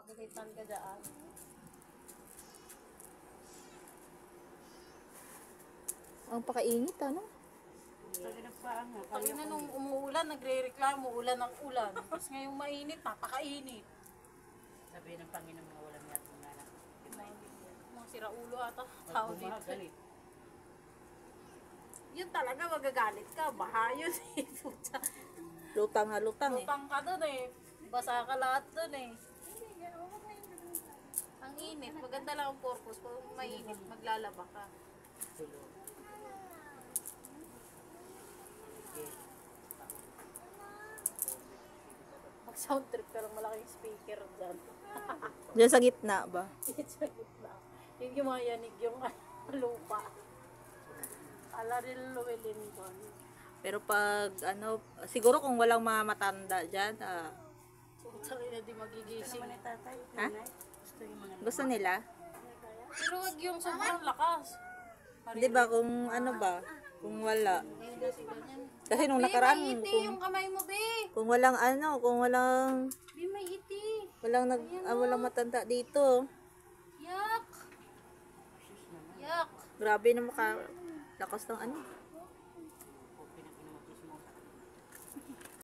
Nakitan ka dyan. Ang pakainit, ano? Pag na nung umuulan, nagre-reklamo, ulan ng ulan. Tapos ngayong mainit, napakainit. Sabi ng Panginoon mga walang yat mga anak. Mga siraulo ata, tao Pag dito. galit. Yun talaga, magagalit ka. Baha yun eh. Puta. Lutang na lutang eh. Lutang ka dun eh. Basa ka lahat dun eh. Ang init. Maganda lang ang purpose. Kung mainit, maglalaba ka. Tulo. Mag-sound trip ka ng malaking speaker dyan. Diyan sa gitna ba? Sa gitna. Yung yumayanig yung lupa. Ala rin luwelin doon. Pero pag ano, siguro kung walang mga matanda dyan, Sutang na di magigising. ha? Gusto nila? Pero wag yung sobrang lakas. Di ba kung ano ba? Kung wala. Ngayon kasi ganyan. Kasi nung Be, nakaraan, may iti yung kamay mo, be. kung walang ano, kung walang, Be, may iti. walang matanda dito. Yak. Yak. Grabe na lakas ng ano.